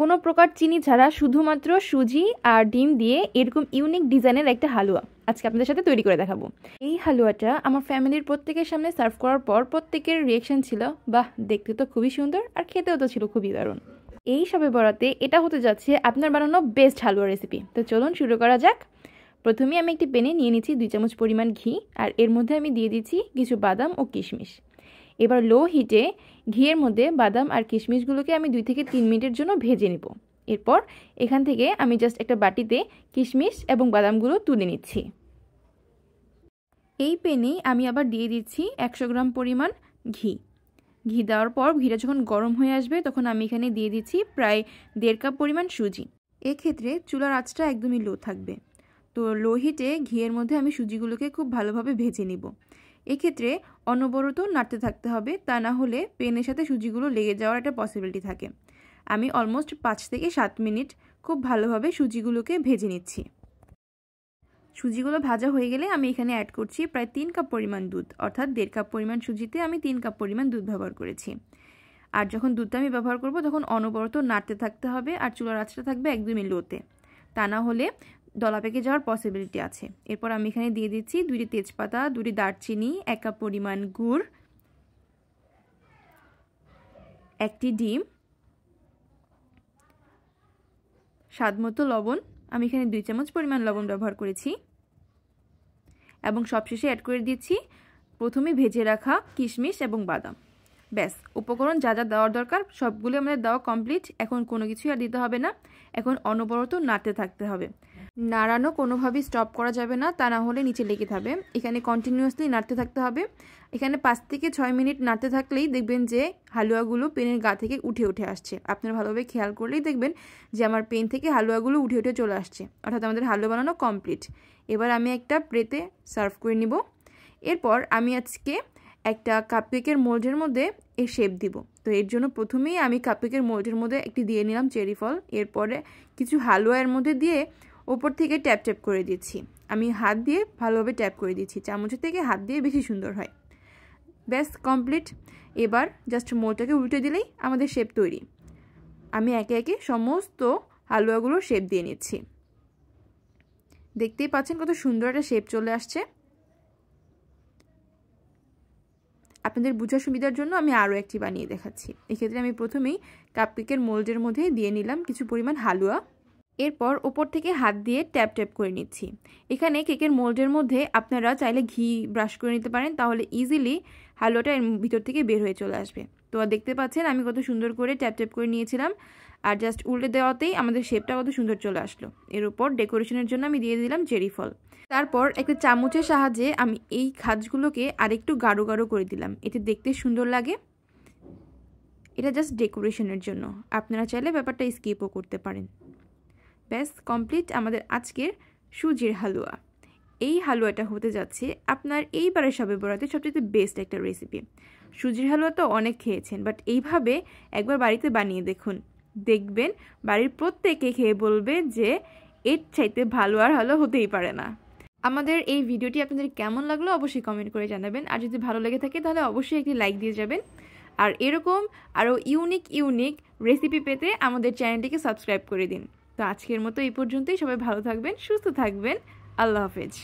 কোনো প্রকার চিনি ছাড়া শুধুমাত্র সুজি আর ডিম দিয়ে এরকম ইউনিক ডিজাইনের একটা হালুয়া আজকে আপনাদের সাথে তৈরি করে দেখাবো। এই হালুয়াটা আমার ফ্যামিলির প্রত্যেকের সামনে সার্ভ করার পর প্রত্যেকের রিয়াকশন ছিল, বাহ, দেখতে তো খুবই সুন্দর আর খেতেও তো ছিল খুবই দারুণ। এই সবে বরাতে এটা হতে যাচ্ছে আপনার বানানো বেস্ট হালুয়া রেসিপি। তো চলুন শুরু করা যাক। প্রথমে আমি একটি প্যানে নিয়ে নিচ্ছি 2 চামচ পরিমাণ ঘি, আর এর মধ্যে আমি দিয়ে দিচ্ছি কিছু বাদাম ও কিশমিশ। এবার লো হিটে ঘিয়ের মধ্যে বাদাম আর কিশমিশগুলোকে আমি 2 থেকে 3 মিনিটের জন্য ভেজে নেব। এরপর এখান থেকে আমি জাস্ট একটা বাটিতে কিশমিশ এবং বাদামগুলো তুলে নিচ্ছি। এই প্যানেই আমি আবার দিয়ে দিচ্ছি 100 গ্রাম পরিমাণ ঘি। ঘি দেওয়ার পর ঘিটা যখন গরম হয়ে আসবে তখন আমি এখানে দিয়ে দিচ্ছি প্রায় 1.5 কাপ পরিমাণ সুজি। এক্ষেত্রে চুলার আঁচটা একদমই লো থাকবে। তো লো হিটে ঘিয়ের মধ্যে আমি সুজিগুলোকে খুব ভালোভাবে ভেজে নিব। এক্ষেত্রে অনবরত নাড়তে থাকতে হবে, তা না হলে প্যানের সাথে সুজিগুলো লেগে যাওয়ার একটা পসিবিলিটি থাকে। আমি অলমোস্ট 5 থেকে 7 মিনিট খুব ভালোভাবে সুজিগুলোকে ভেজে নিচ্ছি। সুজিগুলো ভাজা হয়ে গেলে আমি এখানে অ্যাড করছি প্রায় 3 কাপ পরিমাণ দুধ, অর্থাৎ 1.5 কাপ পরিমাণ সুজিতে আমি 3 কাপ পরিমাণ দুধ ব্যবহার করেছি। আর যখন দুধটা আমি ব্যবহার করব তখন অনবরত নাড়তে থাকতে হবে, আর চুলার আঁচটা থাকবে একদমই লোতে, তা না হলে দলা পেকে যাওয়ার পসিবিলিটি আছে। এরপর আমি এখানে দিয়ে দিচ্ছি 2টি তেজপাতা, 2টি দারচিনি, 1 কাপ পরিমাণ গুড়, 1টি ডিম, স্বাদমতো লবণ। আমি এখানে 2 চামচ পরিমাণ লবণ ব্যবহার করেছি এবং সবশেষে অ্যাড করে দিচ্ছি প্রথমে ভেজে রাখা কিশমিশ এবং বাদাম। ব্যাস, উপকরণ যা যা দেওয়ার দরকার সবগুলো আমাদের দেওয়া কমপ্লিট। এখন কোনো কিছুই আর দিতে হবে না, এখন অনবরত নাড়তে থাকতে হবে। নাড়ানো কোনোভাবেই স্টপ করা যাবে না, তা না হলে নিচে লেগে থাকবে। এখানে কন্টিনিউয়াসলি নাড়তে থাকতে হবে। এখানে 5 থেকে 6 মিনিট নাড়তে থাকলেই দেখবেন যে হালুয়াগুলো পেনের গা থেকে উঠে উঠে আসছে। আপনারা ভালোভাবে খেয়াল করলেই দেখবেন যে আমার পেন থেকে হালুয়াগুলো উঠে উঠে চলে আসছে, অর্থাৎ আমাদের হালুয়া বানানো কমপ্লিট। এবার আমি একটা প্লেটে সার্ভ করে নিব। এরপর আমি আজকে একটা কাপকেকের মোল্ডের মধ্যে এর শেপ দিব। তো এর জন্য প্রথমেই আমি কাপকেকের মোল্ডের মধ্যে একটি দিয়ে নিলাম চেরি ফল। এরপরে কিছু হালুয়া এর মধ্যে দিয়ে ওপর থেকে ট্যাপ ট্যাপ করে দিচ্ছি। আমি হাত দিয়ে ভালোভাবে ট্যাপ করে দিচ্ছি, চামচের থেকে হাত দিয়ে বেশি সুন্দর হয়। ব্যাস কমপ্লিট। এবার জাস্ট মোল্ডটাকে উল্টে দিলেই আমাদের শেপ তৈরি। আমি একে একে সমস্ত হালুয়াগুলোর শেপ দিয়ে নিচ্ছি। দেখতেই পাচ্ছেন কত সুন্দর একটা শেপ চলে আসছে। আপনাদের বোঝার সুবিধার জন্য আমি আরও একটি বানিয়ে দেখাচ্ছি। এক্ষেত্রে আমি প্রথমেই কাপকেকের মোল্ডের মধ্যে দিয়ে নিলাম কিছু পরিমাণ হালুয়া। এরপর ওপর থেকে হাত দিয়ে ট্যাপ ট্যাপ করে নিচ্ছি। এখানে কেকের মোল্ডের মধ্যে আপনারা চাইলে ঘি ব্রাশ করে নিতে পারেন, তাহলে ইজিলি হালুয়াটা এর ভিতর থেকে বের হয়ে চলে আসবে। তো দেখতে পাচ্ছেন আমি কত সুন্দর করে ট্যাপ ট্যাপ করে নিয়েছিলাম, আর জাস্ট উল্টে দেওয়াতেই আমাদের শেপটা কত সুন্দর চলে আসলো। এর উপর ডেকোরেশনের জন্য আমি দিয়ে দিলাম চেরি ফল। তারপর একটা চামচের সাহায্যে আমি এই খাজগুলোকে আরেকটু গাঢ় গাঢ় করে দিলাম, এতে দেখতে সুন্দর লাগে। এটা জাস্ট ডেকোরেশনের জন্য, আপনারা চাইলে ব্যাপারটা স্কিপও করতে পারেন। ব্যাস কমপ্লিট আমাদের আজকের সুজির হালুয়া। এই হালুয়াটা হতে যাচ্ছে আপনার এইবারের সবে বরাতে সবচেয়ে বেস্ট একটা রেসিপি। সুজির হালুয়া তো অনেক খেয়েছেন, বাট এইভাবে একবার বাড়িতে বানিয়ে দেখুন, দেখবেন বাড়ির প্রত্যেকে খেয়ে বলবে যে এর চাইতে ভালো আর হালুয়া হতেই পারে না। আমাদের এই ভিডিওটি আপনাদের কেমন লাগলো অবশ্যই কমেন্ট করে জানাবেন, আর যদি ভালো লেগে থাকে তাহলে অবশ্যই একটি লাইক দিয়ে যাবেন। আর এরকম আরও ইউনিক রেসিপি পেতে আমাদের চ্যানেলটিকে সাবস্ক্রাইব করে দিন। তো আজকের মতো এই পর্যন্তই। সবাই ভালো থাকবেন, সুস্থ থাকবেন। আল্লাহ হাফেজ।